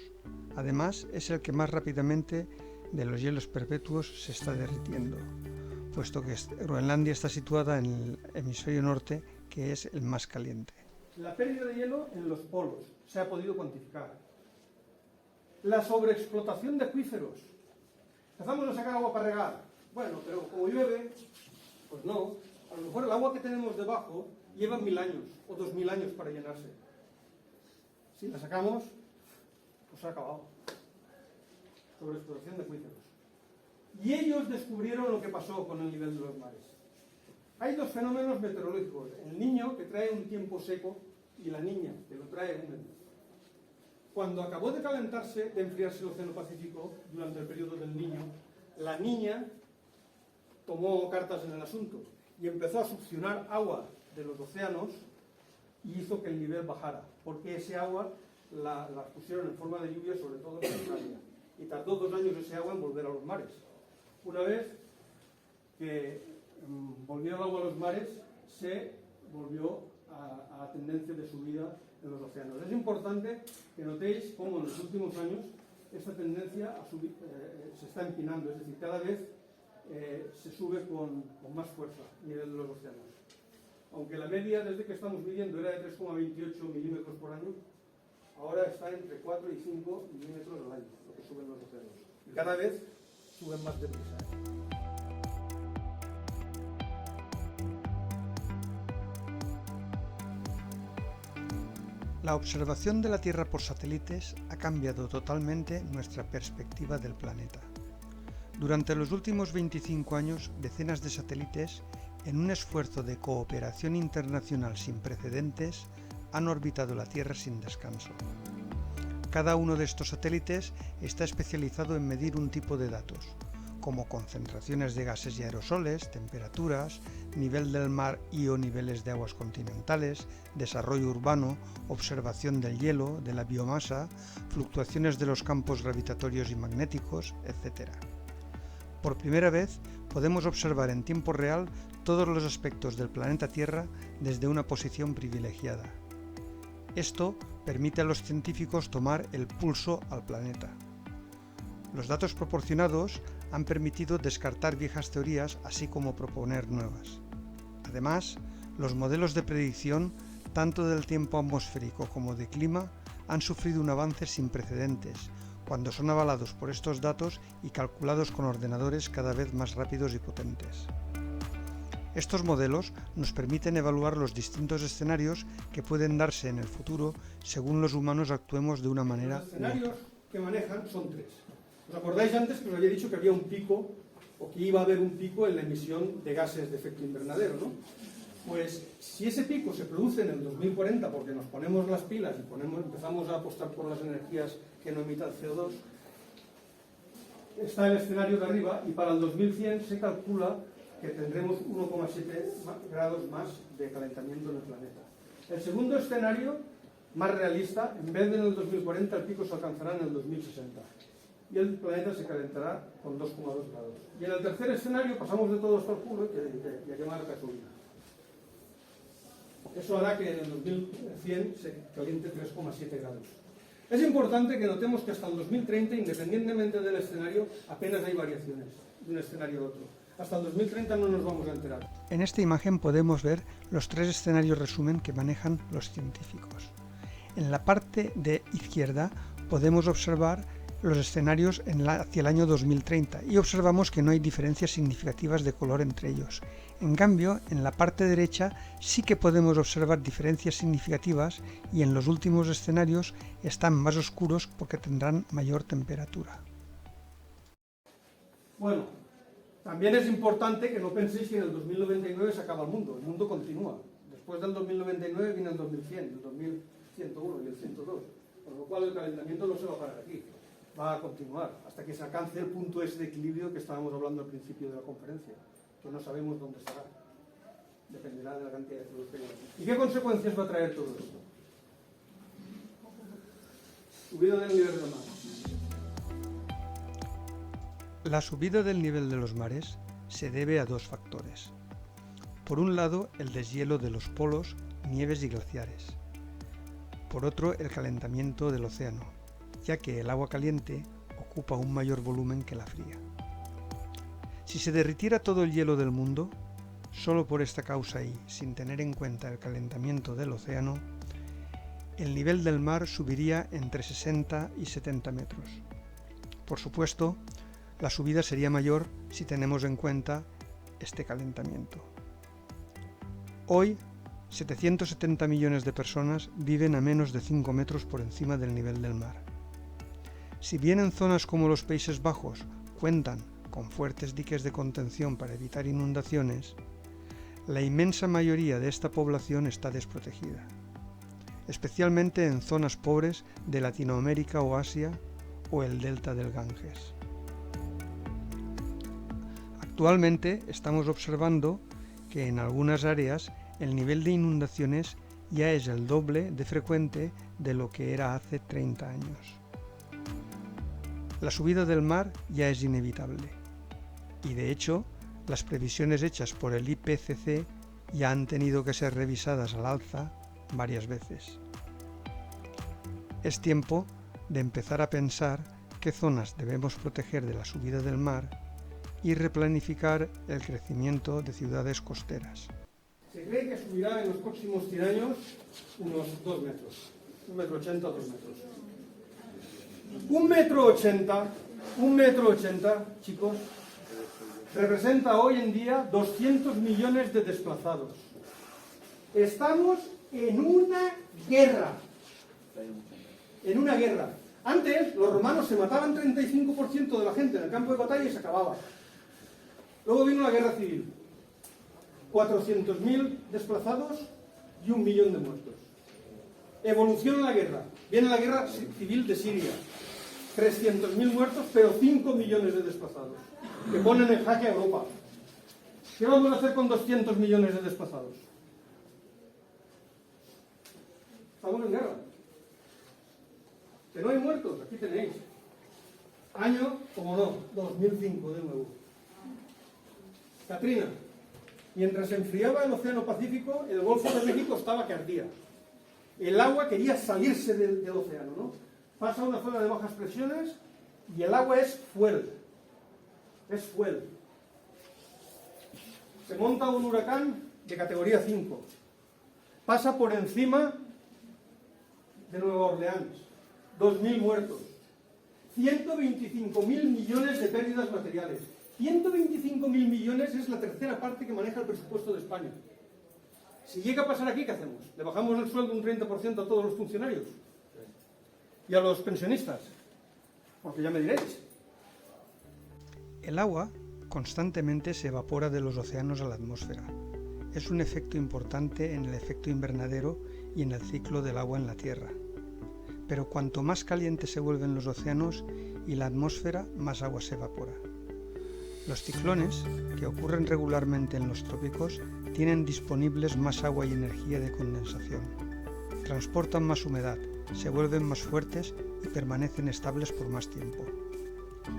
Además, es el que más rápidamente de los hielos perpetuos se está derritiendo, puesto que Groenlandia está situada en el hemisferio norte, que es el más caliente. La pérdida de hielo en los polos se ha podido cuantificar. La sobreexplotación de acuíferos. Empezamos a sacar agua para regar. Bueno, pero como llueve, pues no. A lo mejor el agua que tenemos debajo lleva 1000 años o 2000 años para llenarse. Si la sacamos, pues se ha acabado. Sobreexplotación de acuíferos. Y ellos descubrieron lo que pasó con el nivel de los mares. Hay 2 fenómenos meteorológicos. El Niño, que trae un tiempo seco, y la Niña, que lo trae húmedo. Cuando acabó de calentarse, de enfriarse el Océano Pacífico, durante el periodo del Niño, la Niña tomó cartas en el asunto y empezó a succionar agua de los océanos y hizo que el nivel bajara, porque ese agua la pusieron en forma de lluvia, sobre todo en Australia. Y tardó 2 años ese agua en volver a los mares. Una vez que volvió el agua a los mares, se volvió a la tendencia de subida en los océanos. Es importante que notéis cómo en los últimos años esta tendencia a subir, se está empinando, es decir, cada vez se sube con más fuerza a nivel de los océanos. Aunque la media desde que estamos midiendo era de 3,28 milímetros por año, ahora está entre 4 y 5 milímetros al año, lo que suben los océanos. Y cada vez suben más deprisa. La observación de la Tierra por satélites ha cambiado totalmente nuestra perspectiva del planeta. Durante los últimos 25 años, decenas de satélites, en un esfuerzo de cooperación internacional sin precedentes, han orbitado la Tierra sin descanso. Cada uno de estos satélites está especializado en medir un tipo de datos, como concentraciones de gases y aerosoles, temperaturas, nivel del mar y o niveles de aguas continentales, desarrollo urbano, observación del hielo, de la biomasa, fluctuaciones de los campos gravitatorios y magnéticos, etc. Por primera vez podemos observar en tiempo real todos los aspectos del planeta Tierra desde una posición privilegiada. Esto permite a los científicos tomar el pulso al planeta. Los datos proporcionados han permitido descartar viejas teorías, así como proponer nuevas. Además, los modelos de predicción, tanto del tiempo atmosférico como de clima, han sufrido un avance sin precedentes, cuando son avalados por estos datos y calculados con ordenadores cada vez más rápidos y potentes. Estos modelos nos permiten evaluar los distintos escenarios que pueden darse en el futuro según los humanos actuemos de una manera Los escenarios que manejan son tres. ¿Os acordáis antes que os había dicho que había un pico, o que iba a haber un pico en la emisión de gases de efecto invernadero, ¿no? Pues si ese pico se produce en el 2040 porque nos ponemos las pilas y empezamos a apostar por las energías que no emitan CO2, está el escenario de arriba y para el 2100 se calcula que tendremos 1,7 grados más de calentamiento en el planeta. El segundo escenario, más realista, en vez de en el 2040 el pico se alcanzará en el 2060 y el planeta se calentará con 2,2 grados. Y en el tercer escenario pasamos de todo esto al culo y a quemar gasolina. Eso hará que en el 2100 se caliente 3,7 grados. Es importante que notemos que hasta el 2030, independientemente del escenario, apenas hay variaciones de un escenario a otro. Hasta el 2030 no nos vamos a enterar. En esta imagen podemos ver los tres escenarios resumen que manejan los científicos. En la parte de izquierda podemos observar los escenarios hacia el año 2030 y observamos que no hay diferencias significativas de color entre ellos. En cambio, en la parte derecha sí que podemos observar diferencias significativas y en los últimos escenarios están más oscuros porque tendrán mayor temperatura. Bueno, también es importante que no penséis que en el 2099 se acaba el mundo continúa. Después del 2099 viene el 2100, el 2101 y el 102, por lo cual el calentamiento no se va a parar aquí, va a continuar hasta que se alcance el punto ese de equilibrio que estábamos hablando al principio de la conferencia, que no sabemos dónde estará, dependerá de la cantidad de CO2 que haya. ¿Y qué consecuencias va a traer todo esto? Subida del nivel del mar. La subida del nivel de los mares se debe a dos factores. Por un lado, el deshielo de los polos, nieves y glaciares. Por otro, el calentamiento del océano, ya que el agua caliente ocupa un mayor volumen que la fría. Si se derritiera todo el hielo del mundo, solo por esta causa y sin tener en cuenta el calentamiento del océano, el nivel del mar subiría entre 60 y 70 metros. Por supuesto, la subida sería mayor si tenemos en cuenta este calentamiento. Hoy, 770 millones de personas viven a menos de 5 metros por encima del nivel del mar. Si bien en zonas como los Países Bajos cuentan con fuertes diques de contención para evitar inundaciones, la inmensa mayoría de esta población está desprotegida, especialmente en zonas pobres de Latinoamérica o Asia o el delta del Ganges. Actualmente estamos observando que en algunas áreas el nivel de inundaciones ya es el doble de frecuente de lo que era hace 30 años. La subida del mar ya es inevitable y de hecho las previsiones hechas por el IPCC ya han tenido que ser revisadas al alza varias veces. Es tiempo de empezar a pensar qué zonas debemos proteger de la subida del mar y replanificar el crecimiento de ciudades costeras. Se cree que subirá en los próximos 100 años unos 2 metros, 1,80 m, 2 metros. 1,80 m, chicos, representa hoy en día 200 millones de desplazados. Estamos en una guerra. En una guerra. Antes los romanos se mataban 35% de la gente en el campo de batalla y se acababa. Luego vino la guerra civil. 400.000 desplazados y 1 millón de muertos. Evoluciona la guerra. Viene la guerra civil de Siria. 300.000 muertos, pero 5 millones de desplazados, que ponen en jaque a Europa. ¿Qué vamos a hacer con 200 millones de desplazados? Estamos en guerra. Que no hay muertos, aquí tenéis. Año, como no, 2005 de nuevo. Katrina. Mientras se enfriaba el Océano Pacífico, el Golfo de México estaba que ardía. El agua quería salirse del océano, ¿no? Pasa una zona de bajas presiones y el agua es fuel. Es fuel. Se monta un huracán de categoría 5. Pasa por encima de Nueva Orleans. 2.000 muertos. 125.000 millones de pérdidas materiales. 125.000 millones es la tercera parte que maneja el presupuesto de España. Si llega a pasar aquí, ¿qué hacemos? ¿Le bajamos el sueldo un 30% a todos los funcionarios? ¿Y a los pensionistas? Porque ya me diréis. El agua constantemente se evapora de los océanos a la atmósfera. Es un efecto importante en el efecto invernadero y en el ciclo del agua en la Tierra. Pero cuanto más calientes se vuelven los océanos y la atmósfera, más agua se evapora. Los ciclones, que ocurren regularmente en los trópicos, tienen disponibles más agua y energía de condensación. Transportan más humedad, se vuelven más fuertes y permanecen estables por más tiempo.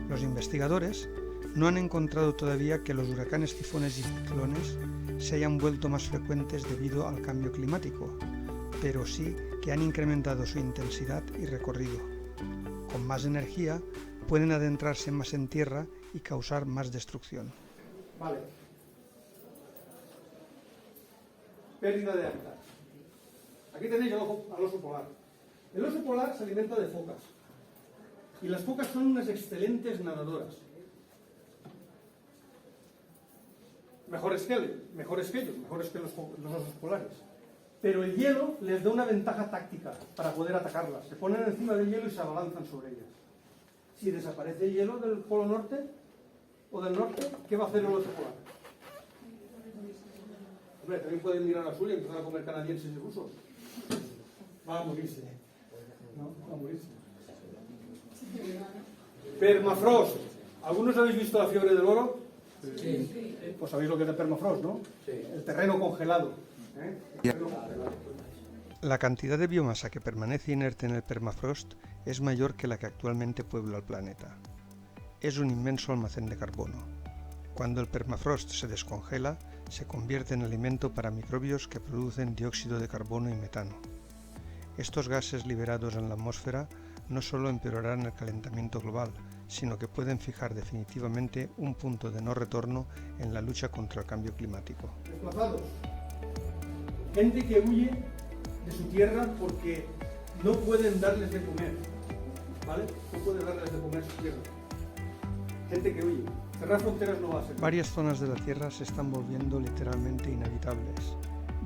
Los investigadores no han encontrado todavía que los huracanes, tifones y ciclones se hayan vuelto más frecuentes debido al cambio climático, pero sí que han incrementado su intensidad y recorrido. Con más energía pueden adentrarse más en tierra y causar más destrucción. Vale. Pérdida de hábitat. Aquí tenéis al oso polar. El oso polar se alimenta de focas. Y las focas son unas excelentes nadadoras. Mejores que ellos, mejores que los osos polares. Pero el hielo les da una ventaja táctica para poder atacarlas. Se ponen encima del hielo y se abalanzan sobre ellas. Si desaparece el hielo del polo norte o del norte, ¿qué va a hacer el oso polar? Hombre, también pueden mirar al sur y empezar a comer canadienses y rusos. Va a morirse. ¿No? Va a morirse. Permafrost. ¿Algunos habéis visto la fiebre del oro? Sí. Pues sabéis lo que es el permafrost, ¿no? Sí. El terreno congelado. La cantidad de biomasa que permanece inerte en el permafrost es mayor que la que actualmente puebla el planeta. Es un inmenso almacén de carbono. Cuando el permafrost se descongela, se convierte en alimento para microbios que producen dióxido de carbono y metano. Estos gases liberados en la atmósfera no solo empeorarán el calentamiento global, sino que pueden fijar definitivamente un punto de no retorno en la lucha contra el cambio climático. Desplazados. Gente que huye de su tierra porque no pueden darles de comer. ¿Vale? No pueden darles de comer a su tierra. Gente que huye. Cerrar fronteras no va a ser. Varias zonas de la Tierra se están volviendo literalmente inhabitables,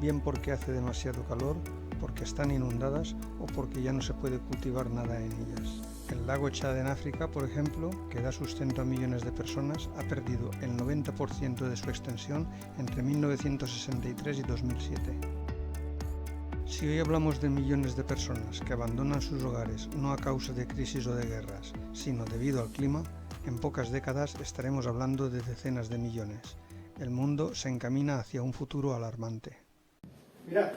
bien porque hace demasiado calor, porque están inundadas o porque ya no se puede cultivar nada en ellas. El lago Chad en África, por ejemplo, que da sustento a millones de personas, ha perdido el 90% de su extensión entre 1963 y 2007. Si hoy hablamos de millones de personas que abandonan sus hogares no a causa de crisis o de guerras, sino debido al clima, en pocas décadas estaremos hablando de decenas de millones. El mundo se encamina hacia un futuro alarmante. Mirad.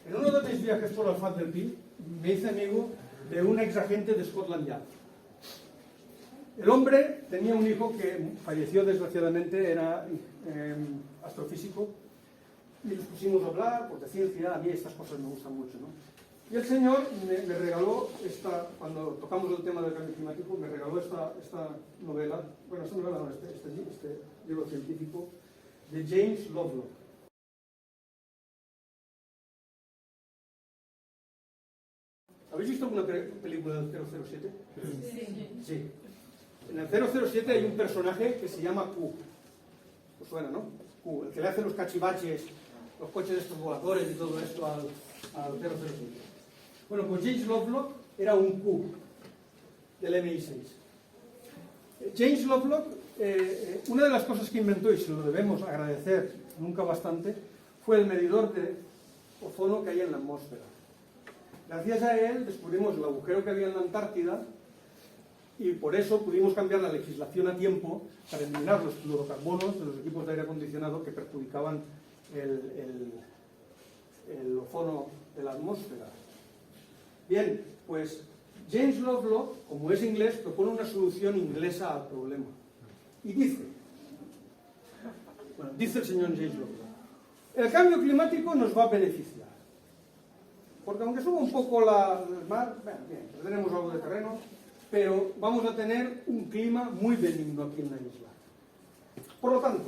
En uno de mis viajes por el Fat del Pi, me hice amigo de un ex agente de Scotland Yard. El hombre tenía un hijo que falleció desgraciadamente, era astrofísico, y nos pusimos a hablar, porque ciencia, a mí estas cosas me gustan mucho, ¿no? Y el señor me regaló cuando tocamos el tema del cambio climático, me regaló esta novela, bueno, esta novela no, este libro científico, de James Lovelock. ¿Habéis visto alguna película del 007? Sí. En el 007 hay un personaje que se llama Q. ¿Os suena, no? Q, el que le hace los cachivaches, los coches estos voladores y todo esto al 007. Bueno, pues James Lovelock era un Q del MI6. James Lovelock, una de las cosas que inventó, y se lo debemos agradecer nunca bastante, fue el medidor de ozono que hay en la atmósfera. Gracias a él descubrimos el agujero que había en la Antártida y por eso pudimos cambiar la legislación a tiempo para eliminar los fluorocarbonos de los equipos de aire acondicionado que perjudicaban el ozono de la atmósfera. Bien, pues James Lovelock, como es inglés, propone una solución inglesa al problema. Y dice el señor James Lovelock, el cambio climático nos va a beneficiar. Porque aunque suba un poco el mar, bien, perderemos algo de terreno, pero vamos a tener un clima muy benigno aquí en la isla. Por lo tanto,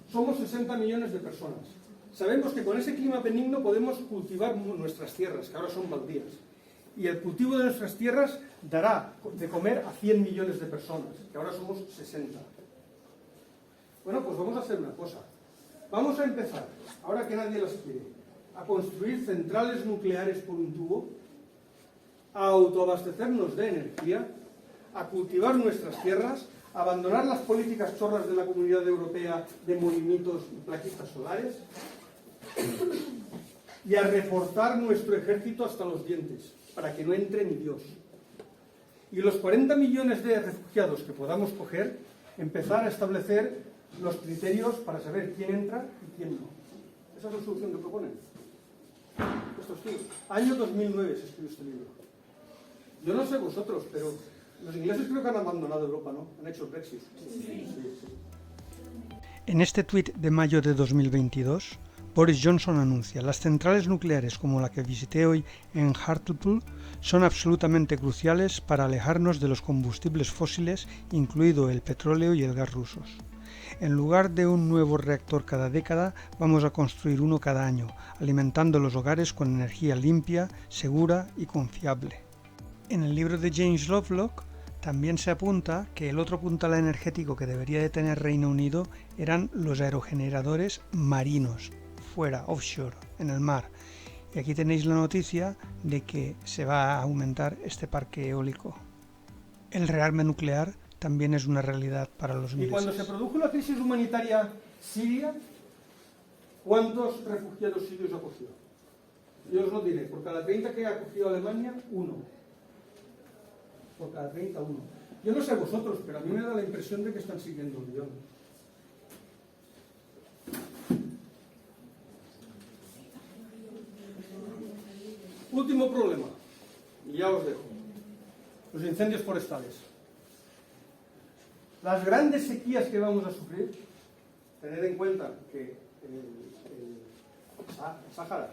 somos 60 millones de personas. Sabemos que con ese clima benigno podemos cultivar nuestras tierras, que ahora son baldías. Y el cultivo de nuestras tierras dará de comer a 100 millones de personas, que ahora somos 60. Bueno, pues vamos a hacer una cosa. Vamos a empezar, ahora que nadie las quiere, a construir centrales nucleares por un tubo, a autoabastecernos de energía, a cultivar nuestras tierras, a abandonar las políticas chorras de la Comunidad Europea de molinitos y plaquitas solares y a reforzar nuestro ejército hasta los dientes, para que no entre ni Dios. Y los 40 millones de refugiados que podamos coger, empezar a establecer los criterios para saber quién entra y quién no. Esa es la solución que proponen. Esto es año 2009 se escribió este libro. Yo no sé vosotros, pero los ingleses creo que han abandonado Europa, ¿no? Han hecho el Brexit. Sí. En este tuit de mayo de 2022, Boris Johnson anuncia: las centrales nucleares como la que visité hoy en Hartlepool son absolutamente cruciales para alejarnos de los combustibles fósiles, incluido el petróleo y el gas rusos. En lugar de un nuevo reactor cada década, vamos a construir uno cada año, alimentando los hogares con energía limpia, segura y confiable. En el libro de James Lovelock también se apunta que el otro puntal energético que debería de tener Reino Unido eran los aerogeneradores marinos, fuera, offshore, en el mar. Y aquí tenéis la noticia de que se va a aumentar este parque eólico. El rearme nuclear también es una realidad para los ingleses. Y cuando se produjo la crisis humanitaria siria, ¿cuántos refugiados sirios acogió? Yo os lo diré, por cada 30 que ha acogido Alemania, 1. Por cada 30, 1. Yo no sé vosotros, pero a mí me da la impresión de que están siguiendo el guión. Último problema, y ya os dejo. Los incendios forestales. Las grandes sequías que vamos a sufrir, tened en cuenta que el Sáhara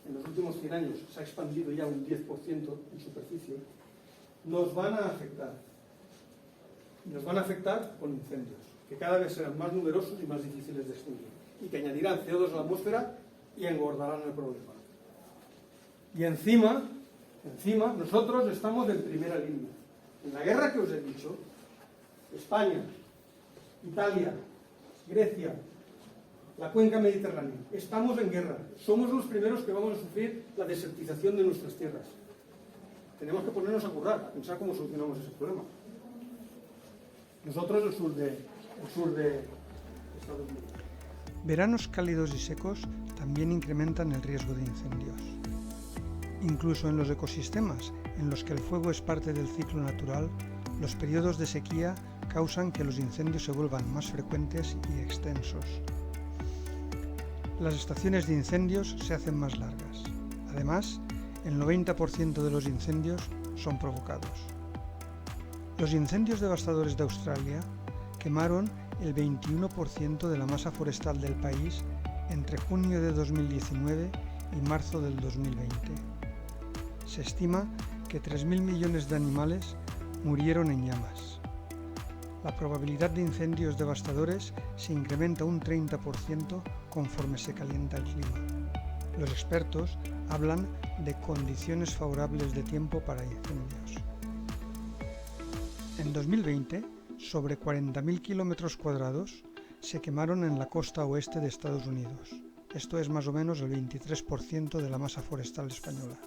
en los últimos 100 años se ha expandido ya un 10% en superficie, nos van a afectar. Nos van a afectar con incendios, que cada vez serán más numerosos y más difíciles de extinguir, y que añadirán CO2 a la atmósfera y engordarán el problema. Y encima, nosotros estamos en primera línea. En la guerra que os he dicho, España, Italia, Grecia, la cuenca mediterránea, estamos en guerra. Somos los primeros que vamos a sufrir la desertización de nuestras tierras. Tenemos que ponernos a currar, a pensar cómo solucionamos ese problema. Nosotros, el sur de Estados Unidos. Veranos cálidos y secos también incrementan el riesgo de incendios. Incluso en los ecosistemas, en los que el fuego es parte del ciclo natural, los periodos de sequía causan que los incendios se vuelvan más frecuentes y extensos. Las estaciones de incendios se hacen más largas. Además, el 90% de los incendios son provocados. Los incendios devastadores de Australia quemaron el 21% de la masa forestal del país entre junio de 2019 y marzo del 2020. Se estima que 3.000 millones de animales murieron en llamas. La probabilidad de incendios devastadores se incrementa un 30% conforme se calienta el clima. Los expertos hablan de condiciones favorables de tiempo para incendios. En 2020, sobre 40.000 kilómetros cuadrados se quemaron en la costa oeste de Estados Unidos. Esto es más o menos el 23% de la masa forestal española.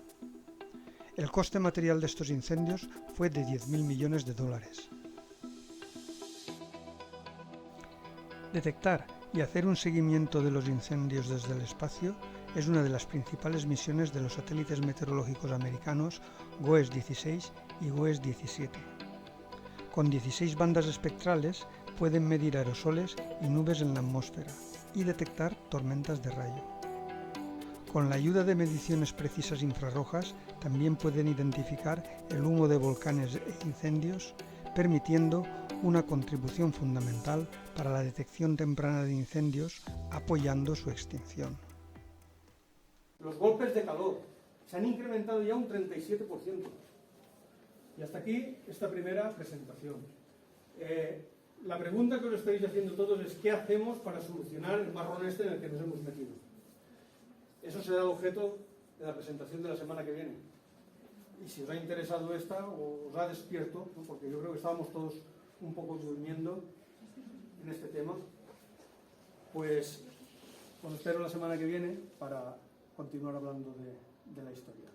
El coste material de estos incendios fue de 10.000 millones de dólares. Detectar y hacer un seguimiento de los incendios desde el espacio es una de las principales misiones de los satélites meteorológicos americanos GOES-16 y GOES-17. Con 16 bandas espectrales pueden medir aerosoles y nubes en la atmósfera y detectar tormentas de rayo. Con la ayuda de mediciones precisas infrarrojas también pueden identificar el humo de volcanes e incendios, permitiendo una contribución fundamental para la detección temprana de incendios, apoyando su extinción. Los golpes de calor se han incrementado ya un 37%. Y hasta aquí esta primera presentación. La pregunta que os estáis haciendo todos es ¿qué hacemos para solucionar el marrón este en el que nos hemos metido? Eso será el objeto de la presentación de la semana que viene. Y si os ha interesado esta, o os ha despierto, ¿no? Porque yo creo que estábamos todos un poco durmiendo en este tema, pues os espero la semana que viene para continuar hablando de la historia.